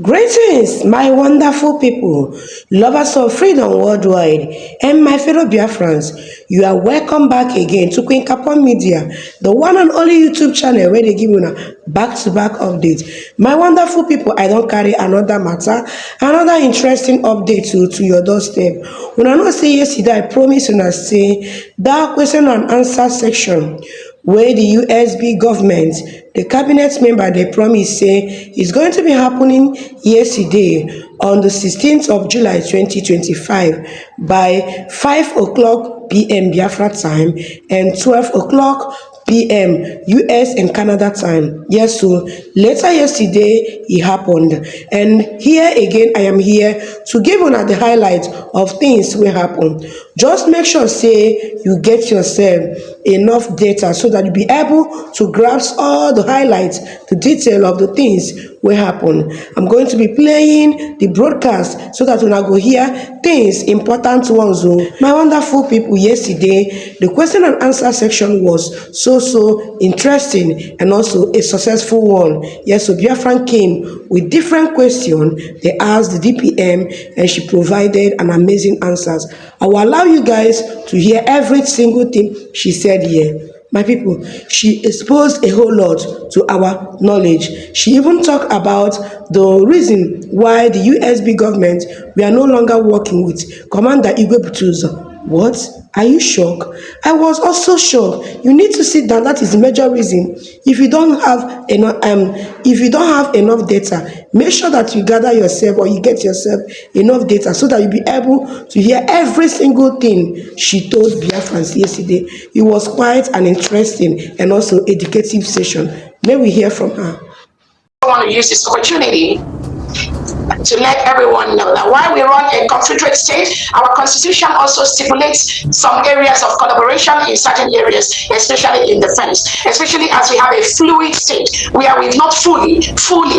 Greetings, my wonderful people, lovers of freedom worldwide, and my fellow Biafrans. You are welcome back again to Queencapon Media, the one and only YouTube channel where they give you a back-to-back update. My wonderful people, I don't carry another matter, another interesting update to your doorstep. When I know say yesterday, I promise when I say that question and answer section where the USB government, the cabinet member, they promise say is going to be happening yesterday on the 16th of July 2025 by 5 o'clock p.m. Biafra time and 12 o'clock p.m. US and Canada time. Yes, so later yesterday it happened, and here again I am here to give una the highlight of things will happen. Just make sure say you get yourself enough data so that you be able to grasp all the highlights, the detail of the things will happen. I'm going to be playing the broadcast so that when I go hear things, important ones. My wonderful people, yesterday the question and answer section was so interesting and also a successful one. Yes, so Biafran came with different questions. They asked the DPM and she provided an amazing answers. I will allow you guys to hear every single thing she said here. My people, she exposed a whole lot to our knowledge. She even talked about the reason why the USB government, we are no longer working with Commander Igwe Butouzor. What? Are you shocked? I was also shocked. You need to sit down. That is the major reason. If you don't have enough data, make sure that you gather yourself or you get yourself enough data so that you'll be able to hear every single thing she told Biafrans yesterday. It was quite an interesting and also educative session. May we hear from her. I want to use this opportunity to let everyone know that while we run a confederate state, our constitution also stipulates some areas of collaboration in certain areas, especially in defense, especially as we have a fluid state where we've not fully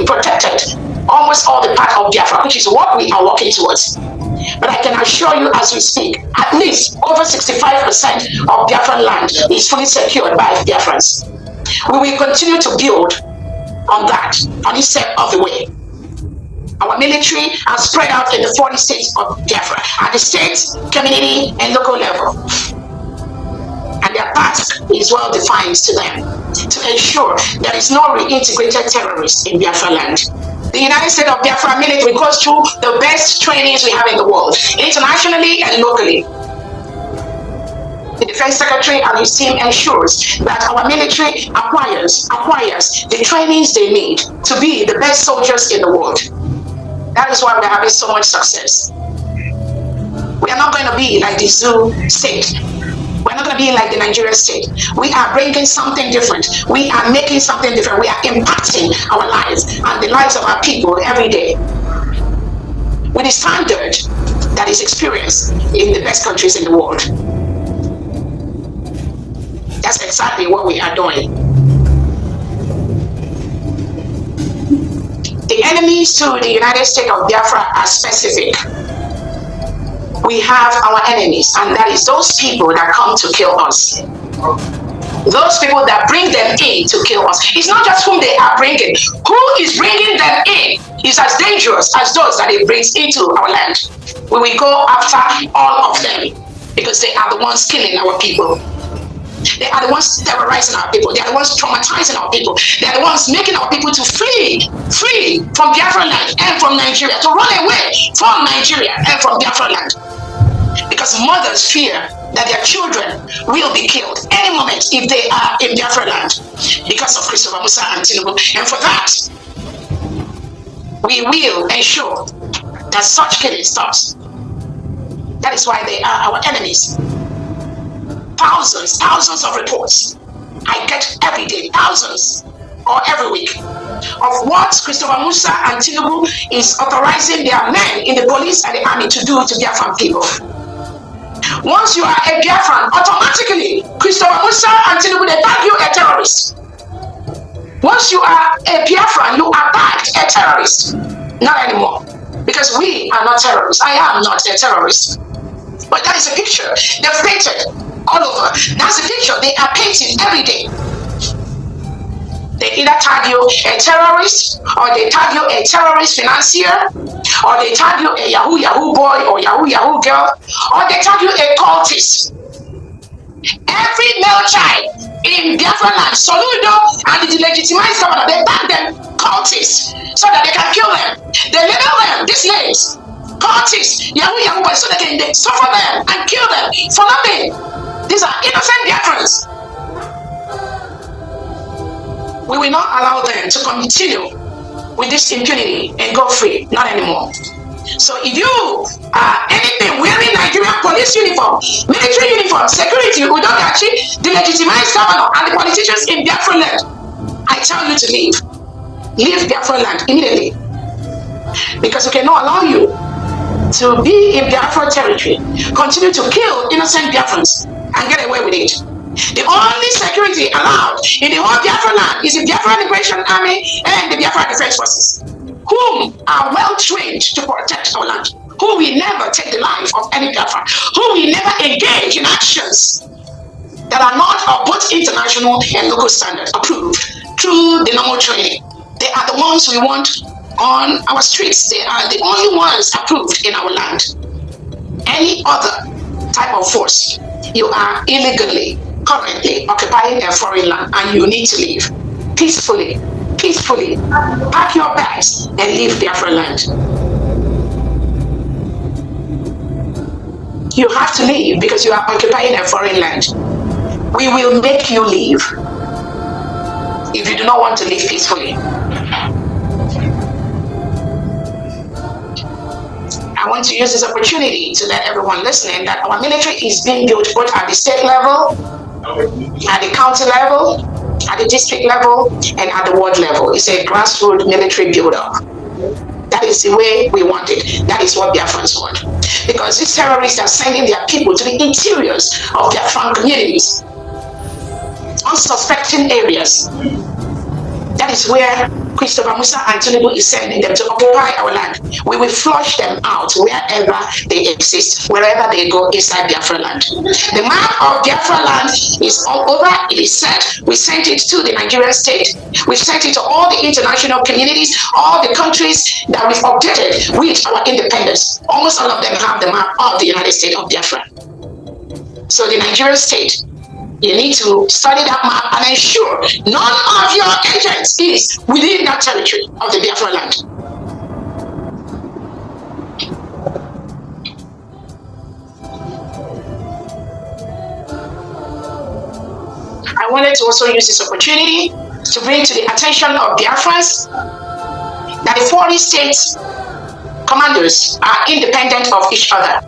protected almost all the part of Biafra, which is what we are working towards. But I can assure you as we speak, at least over 65% of Biafran land is fully secured by Biafrans. We will continue to build on that, on each step of the way. Our military are spread out in the 40 states of Biafra at the state, community, and local level. And their task is well defined to them to ensure there is no reintegrated terrorists in Biafra land. The United States of Biafra military goes through the best trainings we have in the world, internationally and locally. The Defense Secretary and his team ensures that our military acquires the trainings they need to be the best soldiers in the world. That is why we're having so much success. We are not going to be like the zoo state. We're not going to be like the Nigerian state. We are bringing something different. We are making something different. We are impacting our lives and the lives of our people every day with a standard that is experienced in the best countries in the world. That's exactly what we are doing. The enemies to the United States of Biafra are specific. We have our enemies, and that is those people that come to kill us. Those people that bring them in to kill us. It's not just whom they are bringing. Who is bringing them in is as dangerous as those that it brings into our land. We will go after all of them because they are the ones killing our people. They are the ones terrorizing our people. They are the ones traumatizing our people. They are the ones making our people to flee from Biafra land and from Nigeria, to run away from Nigeria and from Biafra land. Because mothers fear that their children will be killed any moment if they are in Biafra land because of Christopher Musa and Tinubu. And for that, we will ensure that such killing stops. That is why they are our enemies. Thousands of reports I get every day, thousands or every week, of what Christopher Musa and Tinubu is authorizing their men in the police and the army to do to Biafran people. Once you are a Biafran, automatically Christopher Musa and Tinubu, they tag you a terrorist. Once you are a Biafran, you are tagged a terrorist. Not anymore, because we are not terrorists. I am not a terrorist. But that is a picture they've painted all over. That's the picture they are painting every day. They either tag you a terrorist, or they tag you a terrorist financier, or they tag you a Yahoo boy or Yahoo girl, or they tag you a cultist. Every male child in Biafra land, Soludo and the delegitimized governor, they tag them cultists so that they can kill them. They label them, these names, cultists, Yahoo boys, so they can suffer them and kill them for nothing. These are innocent Biafrans. We will not allow them to continue with this impunity and go free, not anymore. So if you are anything wearing Nigerian police uniform, military uniform, security, Udogachi, the legitimized governor and the politicians in Biafra land, I tell you to leave. Leave Biafra land immediately. Because we cannot allow you to be in Biafra territory, continue to kill innocent Biafrans and get away with it. The only security allowed in the whole Biafra land is the Biafra Liberation Army and the Biafra Defense Forces, whom are well trained to protect our land, who will never take the life of any Biafra, who will never engage in actions that are not of both international and local standards approved through the normal training. They are the ones we want on our streets. They are the only ones approved in our land. Any other type of force, you are illegally currently occupying a foreign land and you need to leave peacefully. Pack your bags and leave Biafra land. You have to leave because you are occupying a foreign land. We will make you leave if you do not want to live peacefully. I want to use this opportunity to let everyone listening that our military is being built both at the state level, at the county level, at the district level, and at the ward level. It's a grassroots military build-up. That is the way we want it. That is what Biafrans want. Because these terrorists are sending their people to the interiors of Biafran communities, unsuspecting areas. That is where Christopher Musa and Tinubu is sending them to occupy our land. We will flush them out wherever they exist, wherever they go inside Biafra land. The map of Biafra land is all over. It is set. We sent it to the Nigerian state. We sent it to all the international communities, all the countries that we've updated with our independence. Almost all of them have the map of the United States of Biafra. So the Nigerian state, you need to study that map and ensure none of your agents is within that territory of the Biafra land. I wanted to also use this opportunity to bring to the attention of Biafrans that the 40 states commanders are independent of each other.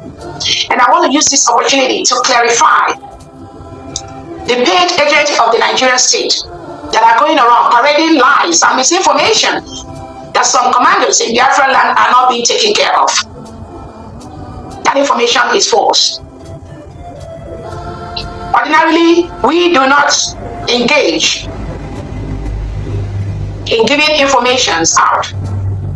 And I want to use this opportunity to clarify the paid agents of the Nigerian state that are going around parading lies and misinformation that some commanders in Biafra land are not being taken care of. That information is false. Ordinarily, we do not engage in giving information out.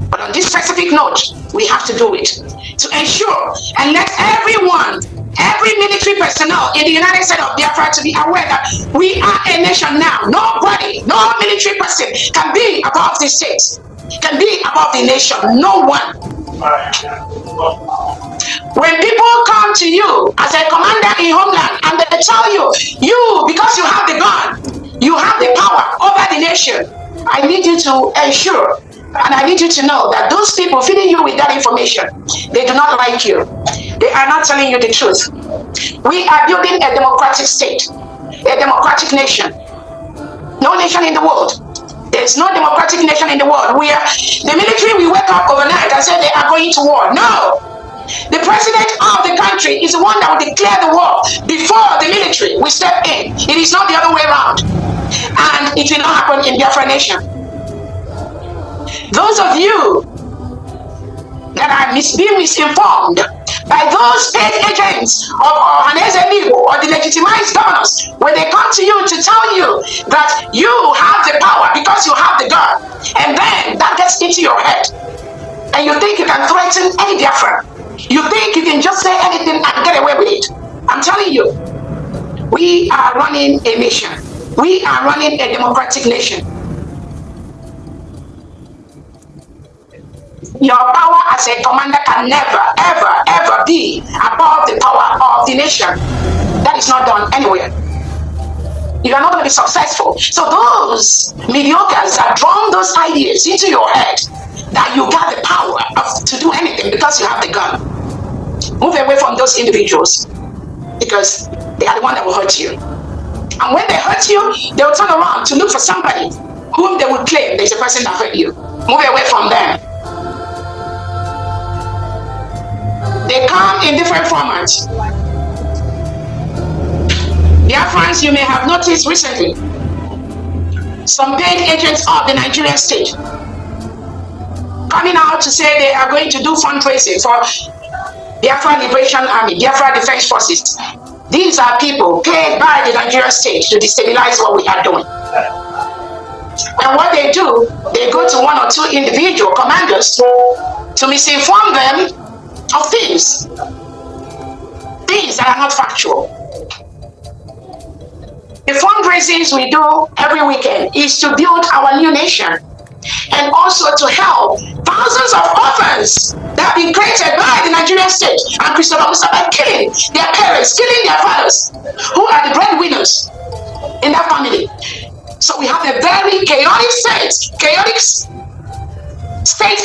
But on this specific note, we have to do it to ensure and let everyone, every military personnel in the United States of Biafra to be aware that we are a nation now. Nobody, no military person can be above the state, can be above the nation. No one. When people come to you as a commander in homeland and they tell you, because you have the gun, you have the power over the nation, I need you to ensure and I need you to know that those people feeding you with that information, they do not like you. They are not telling you the truth. We are building a democratic state, a democratic nation. No nation in the world. There's no democratic nation in the world where the military will wake up overnight and say they are going to war. No. The president of the country is the one that will declare the war before the military will step in. It is not the other way around. And it will not happen in Biafra nation. Those of you that are being misinformed by those paid agents of or the legitimized governors, when they come to you to tell you that you have the power because you have the gun, and then that gets into your head, and you think you can threaten any Biafran, you think you can just say anything and get away with it. I'm telling you, we are running a nation. We are running a democratic nation. Your power as a commander can never, ever, ever be above the power of the nation. That is not done anywhere. You are not going to be successful. So those mediocres that drum those ideas into your head that you got the power to do anything because you have the gun. Move away from those individuals because they are the one that will hurt you. And when they hurt you, they will turn around to look for somebody whom they will claim there's a person that hurt you. Move away from them. They come in different formats. Biafrans, you may have noticed recently, some paid agents of the Nigerian state coming out to say they are going to do fundraising for Biafra Liberation Army, Biafra Defense Forces. These are people paid by the Nigerian state to destabilize what we are doing. And what they do, they go to one or two individual commanders to misinform them of things that are not factual. The fundraisings we do every weekend is to build our new nation and also to help thousands of orphans that have been created by the Nigerian state and Christopher Musa by killing their parents, killing their fathers, who are the breadwinners in that family. So we have a very chaotic state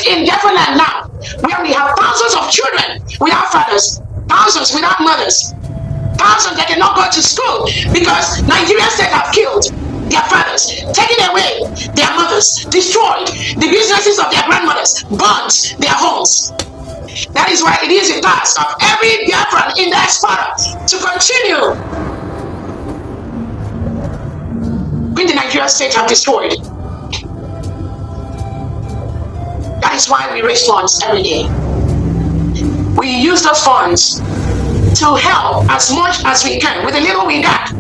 in Finland now, where we have thousands of children without fathers, thousands without mothers, thousands that cannot go to school because Nigerian state have killed their fathers, taken away their mothers, destroyed the businesses of their grandmothers, burnt their homes. That is why it is a task of every Biafran in diaspora to continue when the Nigerian state have destroyed. That is why we raise funds every day. We use those funds to help as much as we can with the little we got.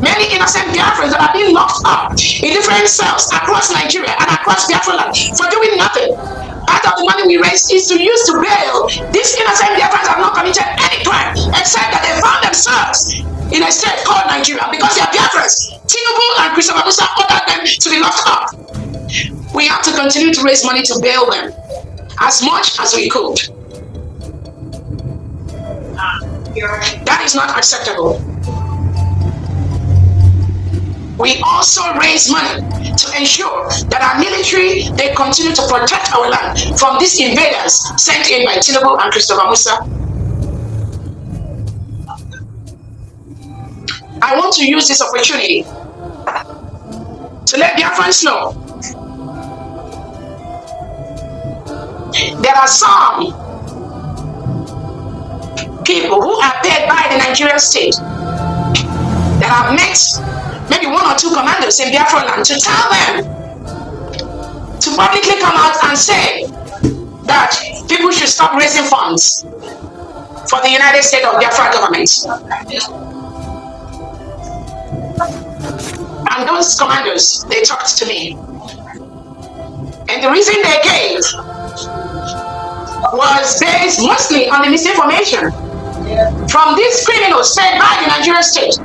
Many innocent Biafrans that are being locked up in different cells across Nigeria and across Biafra land for doing nothing. Part of the money we raise is to use to bail. These innocent Biafrans have not committed any crime except that they found themselves in a state called Nigeria because they are Biafrans. Tinubu and Christopher Musa ordered them to be locked up. We have to continue to raise money to bail them as much as we could. That is not acceptable. We also raise money to ensure that our military, they continue to protect our land from these invaders sent in by Tinubu and Christopher Musa. I want to use this opportunity to let Biafrans know there are some people who are paid by the Nigerian state that have met maybe one or two commanders in Biafra land to tell them to publicly come out and say that people should stop raising funds for the United States of Biafra government. And those commanders, they talked to me. And the reason they gave was based mostly on the misinformation from these criminals paid by the Nigerian state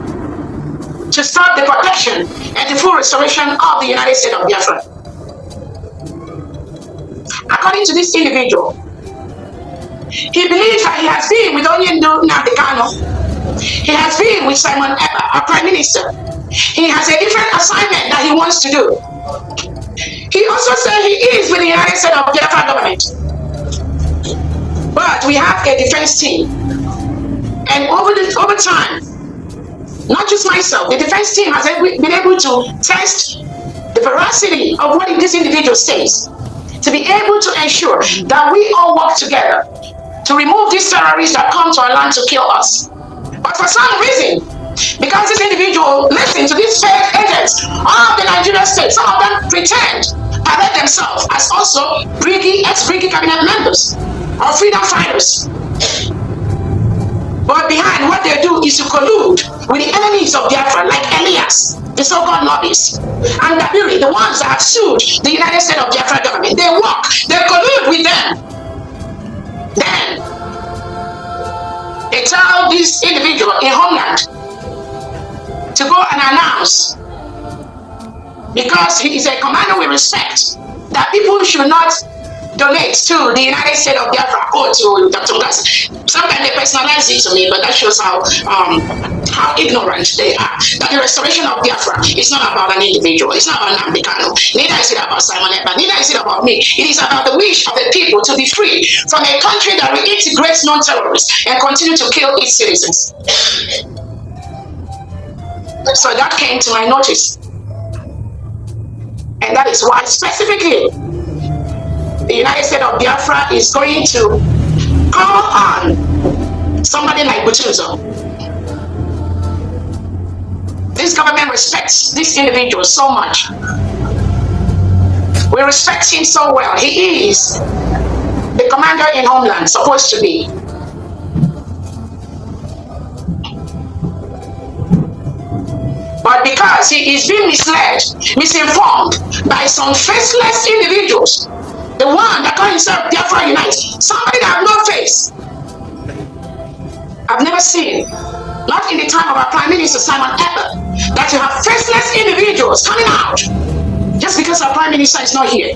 to stop the protection and the full restoration of the United States of Biafra. According to this individual, he believes that he has been with only Nnamdi Kanu. He has been with Simon Ekpa, our Prime Minister. He has a different assignment that he wants to do. He also said he is with the United States of Biafra government. But we have a defense team. And over time, not just myself, the defense team has been able to test the veracity of what this individual says, to be able to ensure that we all work together to remove these terrorists that come to our land to kill us. But for some reason, because this individual listens to these fake agents of the Nigerian state, some of them pretend, parade themselves as also ex-BRGIE cabinet members or freedom fighters. But behind what they do is to collude with the enemies of Biafra, like Elias, the so-called lobbyists, and Dabiri, the ones that have sued the United States of Biafra government. They collude with them. Then they tell this individual in Homeland to go and announce, because he is a commander we respect, that people should not donate to the United States of Biafra or to Dr. Ngasa. Sometimes they personalize it to me, but that shows how ignorant they are. That the restoration of Biafra is not about an individual. It's not about Nnamdi Kanu. Neither is it about Simon Ekpa. Neither is it about me. It is about the wish of the people to be free from a country that reintegrates non-terrorists and continue to kill its citizens. So that came to my notice. And that is why specifically the United States of Biafra is going to call on somebody like Butouzor. This government respects this individual so much. We respect him so well. He is the commander in Homeland, supposed to be. But because he is being misled, misinformed by some faceless individuals, the one that calls himself Biafra Unite, somebody that have no face. I've never seen, not in the time of our Prime Minister Simon Ekpa, that you have faceless individuals coming out just because our Prime Minister is not here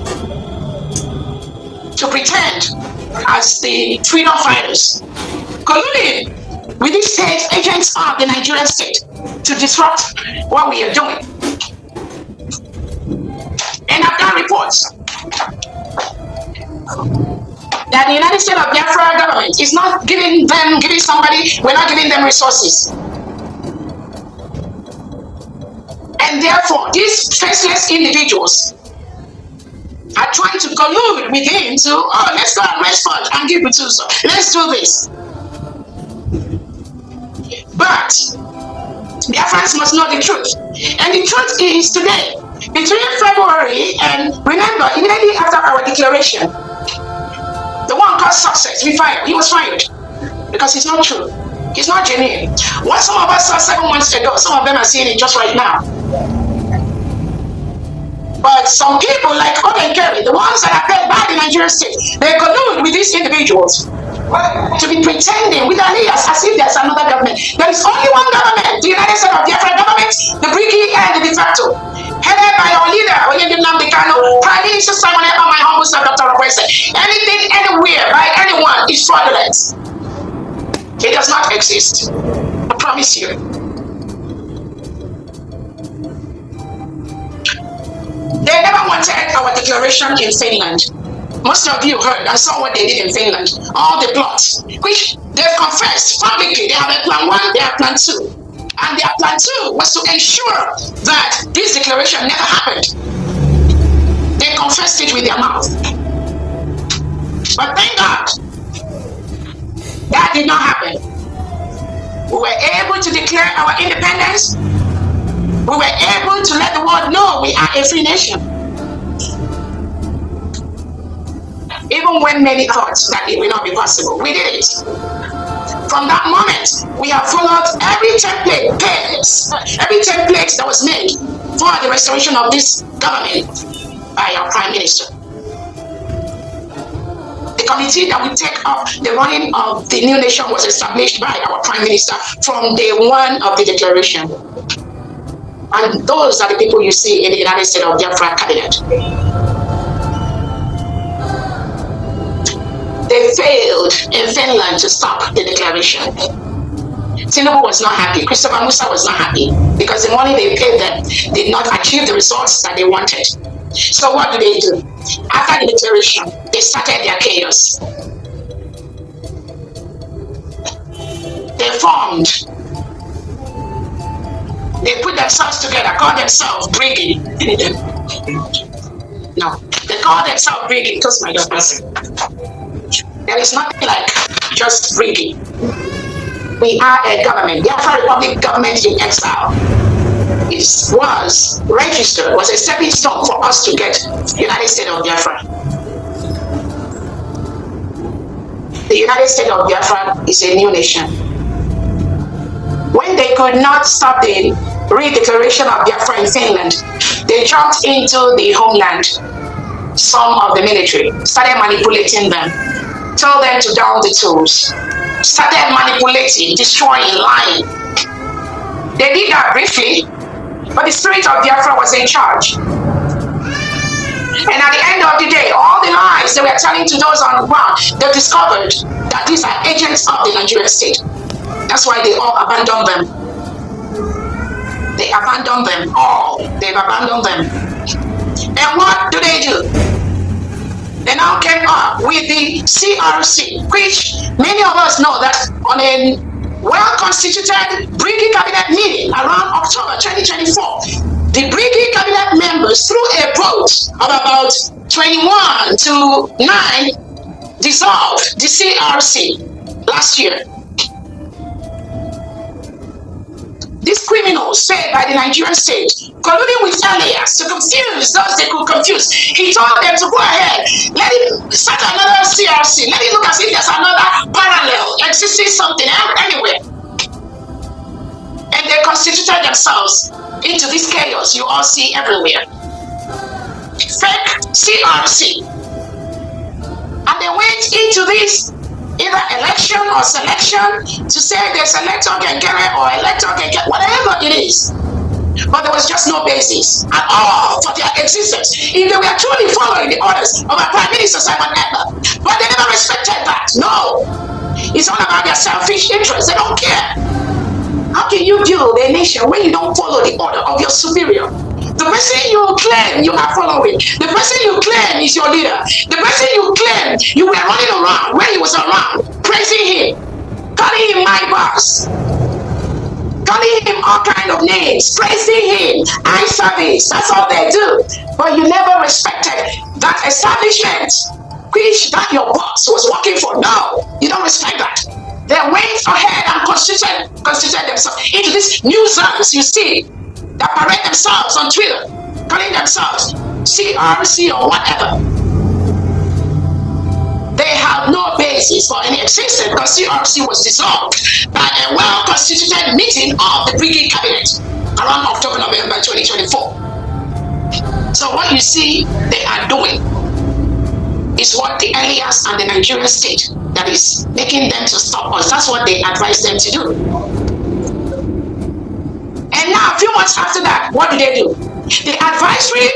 to pretend as the freedom fighters, colluding with these state agents of the Nigerian state to disrupt what we are doing. And I've done reports that the United States of Biafra government is not giving somebody, we're not giving them resources. And therefore, these faceless individuals are trying to collude with him to, oh, let's go and respond and give Butouzor. Let's do this. But Biafrans must know the truth. And the truth is today, between February and, remember, immediately after our declaration, the one called Success, he was fired. Because it's not true. It's not genuine. What some of us saw 7 months ago, some of them are seeing it just right now. But some people like OGE NKERRE, the ones that are paid by the Nigerian state, they collude with these individuals to be pretending with alias as if there's another government. There is only one government, the United States of Biafra government, the BRGIE and the de facto, headed by our leader, Nnamdi Kanu, Prime Minister Simon Ekpa, my humble self, Dr. Orabweze. Anything, anywhere, by anyone is fraudulent. It does not exist. I promise you. They never wanted our declaration in Finland. Most of you heard and saw what they did in Finland. All the plots, which they've confessed publicly. They have a plan 1, they have plan 2. And their plan 2 was to ensure that this declaration never happened. They confessed it with their mouth. But thank God, that did not happen. We were able to declare our independence. We were able to let the world know we are a free nation. Even when many thought that it will not be possible, we did it. From that moment, we have followed every template that was made for the restoration of this government by our Prime Minister. The committee that will take up the running of the new nation was established by our Prime Minister from day 1 of the declaration. And those are the people you see in the United States of Biafra cabinet. They failed in Finland to stop the declaration. Tinubu was not happy. Christopher Musa was not happy because the money they paid them did not achieve the results that they wanted. So what do? After the declaration, they started their chaos. They formed. They put themselves together, called themselves BRGIE. No, they call themselves BRGIE because my God person. There is nothing like just BRGIE. We are a government. Biafra Republic government in exile. It was registered, was a stepping stone for us to get United States of Biafra. The United States of Biafra is a new nation. When they could not stop the redeclaration of Biafra in Finland, they jumped into the homeland. Some of the military started manipulating them, told them to down the tools, started manipulating, destroying, lying. They did that briefly, but the spirit of Biafra was in charge. And at the end of the day, all the lies they were telling to those on the ground, they discovered that these are agents of the Nigerian state. That's why they all abandoned them. They abandoned them all. They've abandoned them. And what do? They now came up with the CRC, which many of us know that on a well-constituted BRGIE cabinet meeting around October 2024, the BRGIE cabinet members, through a vote of about 21 to 9, dissolved the CRC last year. These criminals, said by the Nigerian state, colluding with aliens to confuse those they could confuse. He told them to go ahead, let him start another CRC, let it look as if there's another parallel existing something anywhere. And they constituted themselves into this chaos you all see everywhere. Fake CRC. And they went into this either election or selection to say they select OGE NKERRE or elect OGE NKERRE, whatever it is. But there was just no basis at all for their existence. If they were truly following the orders of our Prime Minister Simon Ekpa, but they never respected that. No. It's all about their selfish interests. They don't care. How can you build a nation when you don't follow the order of your superior? The person you claim you are following, the person you claim is your leader, the person you claim you were running around when he was around, praising him, calling him my boss, calling him all kind of names, praising him, eye service, that's all they do. But you never respected that establishment which that your boss was working for. No, you don't respect that. They went ahead and constituted themselves into these nuisance you see that parade themselves on Twitter, calling themselves CRC or whatever. They have no basis for any existence because CRC was dissolved by a well-constituted meeting of the BRGIE cabinet around October-November 2024. So what you see they are doing is what the alias and the Nigerian state that is making them to stop us. That's what they advise them to do. And now, a few months after that, what do? The advisory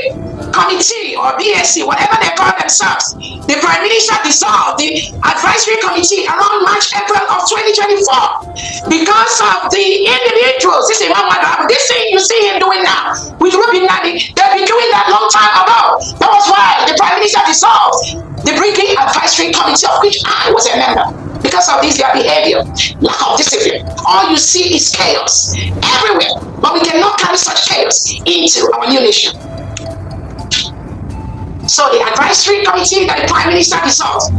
committee or BSC, whatever they call themselves, the Prime Minister dissolved the advisory committee around March, April of 2024 because of the individuals. This thing you see him doing now with Ruby Nadi, they've been doing that long time ago. That was why the Prime Minister dissolved the BRGIE advisory committee, of which I was a member. Because of this, their behavior, lack of discipline, all you see is chaos everywhere. But we cannot carry such chaos into our new nation. So the advisory committee that the Prime Minister dissolved,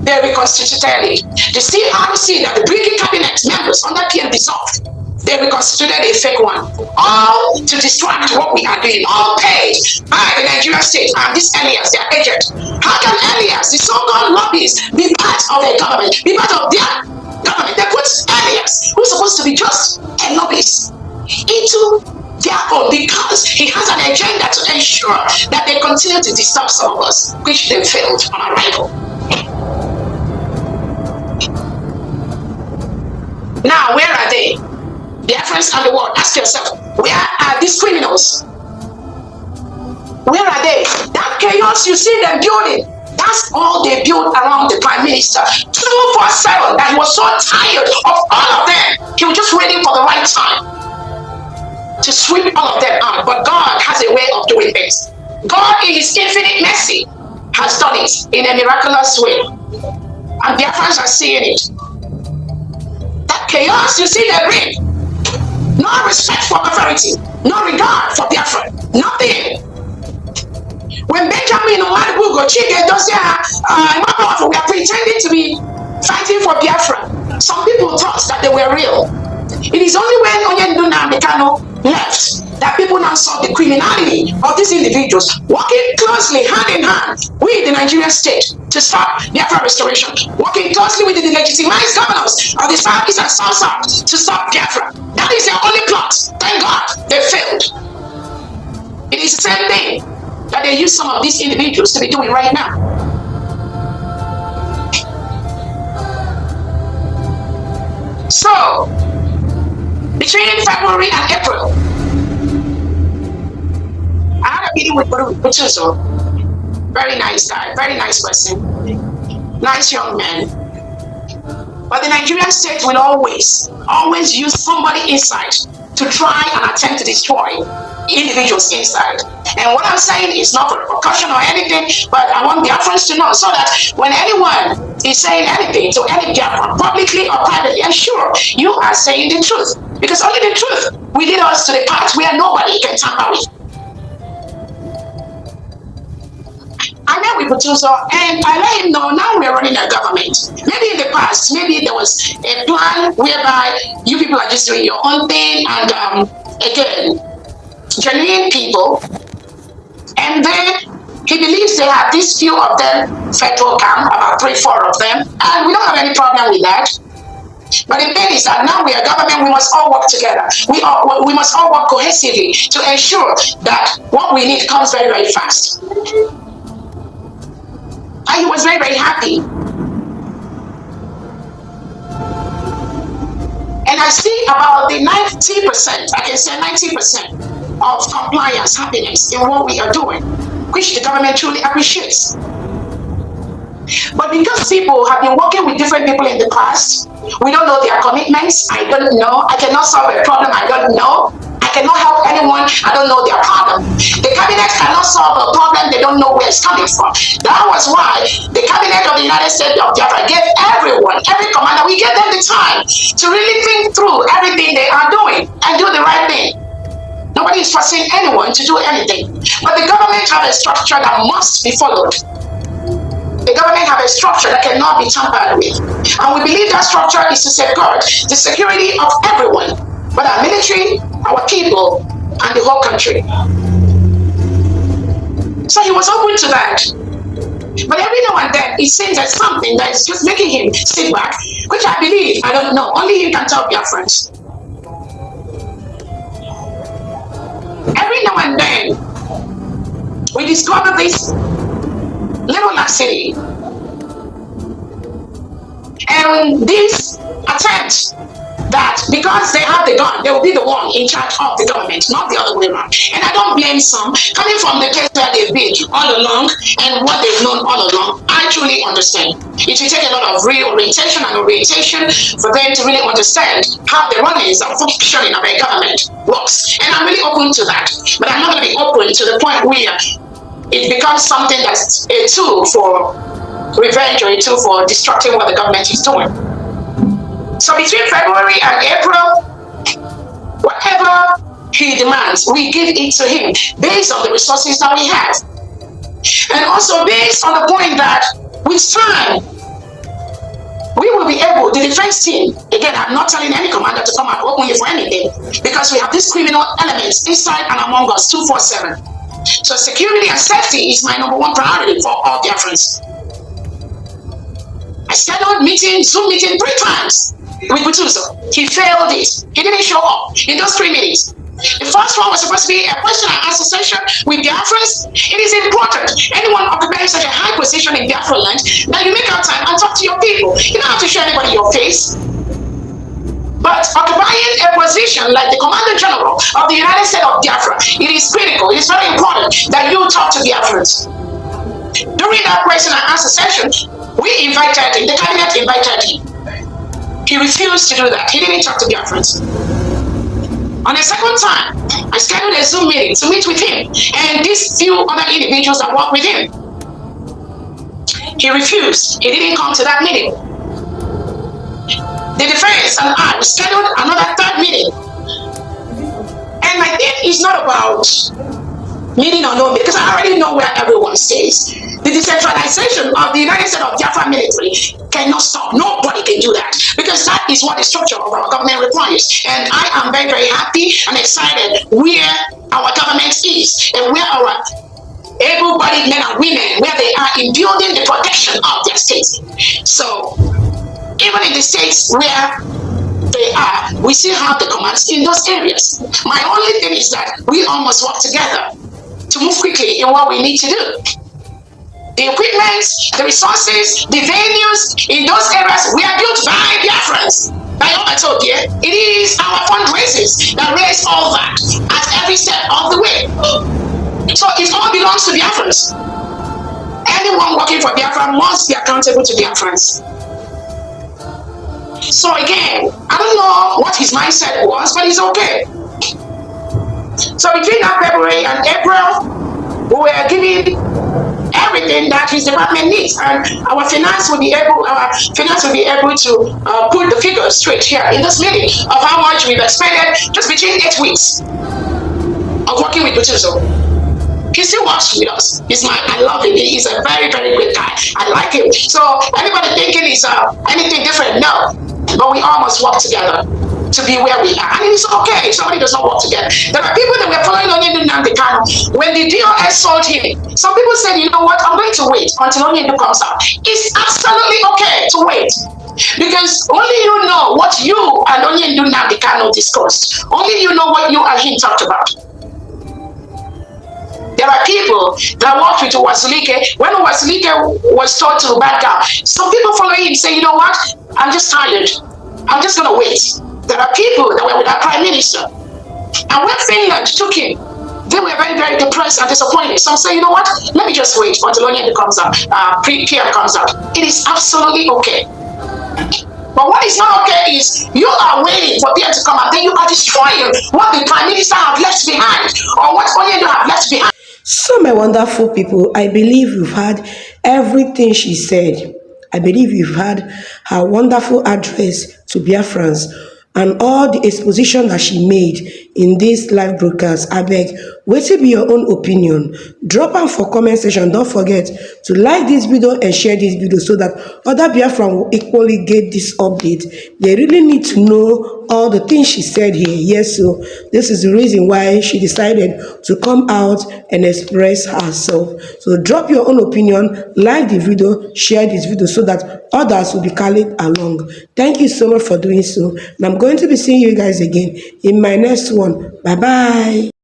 they reconstituted it. The CRC that the BRGIE cabinet members under PM dissolved, they reconstituted a fake one. All to distract what we are doing, all paid by the Nigerian state and this alias, their agent. How can alias, the so-called lobbyists, be part of a government, be part of their government? They put alias, who's supposed to be just a lobbyist, into their own because he has an agenda to ensure that they continue to disturb some of us, which they failed on arrival. Now, where are they? Biafrans and the world, ask yourself, where are these criminals? Where are they? That chaos you see them building, that's all they built around the Prime Minister 247, that he was so tired of all of them. He was just waiting for the right time to sweep all of them out. But God has a way of doing things. God in his infinite mercy has done it in a miraculous way. And Biafrans are seeing it. That chaos you see they bring, no respect for authority, no regard for Biafra, nothing. When Benjamin Omadugo Chige does say, we are pretending to be fighting for Biafra, some people thought that they were real. It is only when Nnamdi Kanu left that people now saw the criminality of these individuals working closely hand in hand with the Nigerian state to stop Biafra restoration, working closely with the legitimized governors of the Southeast and South to stop Biafra. That is their only plot. Thank God they failed. It is the same thing that they use some of these individuals to be doing right now. So, between February and April, I had a meeting with Butouzor. Very nice guy, very nice person, nice young man. But the Nigerian state will always use somebody inside to try and attempt to destroy individuals inside. And what I'm saying is not for repercussion or anything, but I want Biafrans to know so that when anyone is saying anything to any Biafran, publicly or privately, ensure you are saying the truth. Because only the truth will lead us to the path where nobody can tamper with. I met with Butouzor and I let him know now we're running a government. Maybe in the past, maybe there was a plan whereby you people are just doing your own thing and again, genuine people. And then he believes they have this few of them, federal camp, about 3-4 of them, and we don't have any problem with that. But the thing is that now we are government, we must all work together. We must all work cohesively to ensure that what we need comes very, very fast. And he was very, very happy. And I see about the 90%, I can say 90% of compliance, happiness in what we are doing, which the government truly appreciates. But because people have been working with different people in the past, we don't know their commitments. I don't know. I cannot solve a problem. I don't know. I cannot help anyone. I don't know their problem. The cabinet cannot solve a problem. They don't know where it's coming from. That was why the cabinet of the United States of Biafra gave everyone, every commander, we gave them the time to really think through everything they are doing and do the right thing. Nobody is forcing anyone to do anything. But the government have a structure that must be followed. The government have a structure that cannot be tampered with. And we believe that structure is to safeguard the security of everyone, but our military, our people, and the whole country. So he was open to that. But every now and then, it seems there's something that is just making him sit back, which I believe, I don't know, only he can tell Biafrans. Every now and then, we discover this little laxity. And this attempt that because they have the gun, they will be the one in charge of the government, not the other way around. And I don't blame some, coming from the place where they've been all along and what they've known all along. I truly understand. It will take a lot of reorientation and orientation for them to really understand how the runnings and functioning of a government works. And I'm really open to that. But I'm not going to be open to the point where it becomes something that's a tool for revenge or a tool for destructing what the government is doing. So between February and April, whatever he demands, we give it to him based on the resources that we have. And also based on the point that with time, we will be able, the defense team, again, I'm not telling any commander to come out openly for anything, because we have these criminal elements inside and among us 247. So security and safety is my #1 priority for all Biafrans. I scheduled meeting, Zoom meeting 3 times with Butouzor. He failed it. He didn't show up in those 3 meetings. The first one was supposed to be a question and answer session with Biafrans. It is important, anyone occupying such a high position in Biafra land, that you make out time and talk to your people. You don't have to show anybody your face. But occupying a position like the Commander General of the United States of Biafra, it is critical, it is very important that you talk to Biafrans. During that question and answer session, we invited him, the cabinet invited him. He refused to do that. He didn't talk to Biafrans. On the second time, I scheduled a Zoom meeting to meet with him and these few other individuals that work with him. He refused. He didn't come to that meeting. The defense and I scheduled another 3rd meeting. And my thing is not about meeting or no, because I already know where everyone stays. The decentralization of the United States of Biafra military cannot stop. Nobody can do that, because that is what the structure of our government requires. And I am very, very happy and excited where our government is and where our able-bodied men and women, where they are in building the protection of their states. So even in the states where they are, we still have the commands in those areas. My only thing is that we all must work together to move quickly in what we need to do. The equipment, the resources, the venues in those areas we are built by Biafrans. Like I told you, it is our fundraisers that raise all that at every step of the way. So it all belongs to Biafrans. anyone working for Biafra must be accountable to Biafrans. So again, I don't know what his mindset was, but it's okay. So between that February and April, we were giving everything that his department needs, and our finance will be able to put the figures straight here in this meeting of how much we've expended just between 8 weeks of working with Butouzor. He still works with us. I love him. He's a very, very good guy. I like him. So anybody thinking he's anything different, no. But we all must work together to be where we are. And it's okay if somebody does not work together. There are people that were following Nnamdi Kanu. When the DOS sold him, some people said, you know what, I'm going to wait until Onyindu comes out. It's absolutely okay to wait. Because only you know what you and Nnamdi Kanu discussed. Only you know what you and him talked about. There are people that worked with Wasulike. When Wasulike was told to back down, some people follow him say, you know what, I'm just tired. I'm just going to wait. There are people that were with our prime minister. And when Finland took him, they were very, very depressed and disappointed. Some say, you know what, let me just wait until Onyindu comes out, PM comes out. It is absolutely okay. But what is not okay is you are waiting for PM to come out, then you are destroying what the prime minister have left behind, or what Onyindu have left behind. So, my wonderful people, I believe you've heard everything she said. I believe you've heard her wonderful address to Biafrans and all the exposition that she made in this live broadcast. I beg, wait to be your own opinion. Drop them for comment section. Don't forget to like this video and share this video so that other Biafran will equally get this update. They really need to know all the things she said here. Yes, so this is the reason why she decided to come out and express herself. So drop your own opinion, like the video, share this video so that others will be carried along. Thank you so much for doing so. And I'm going to be seeing you guys again in my next one. Bye bye.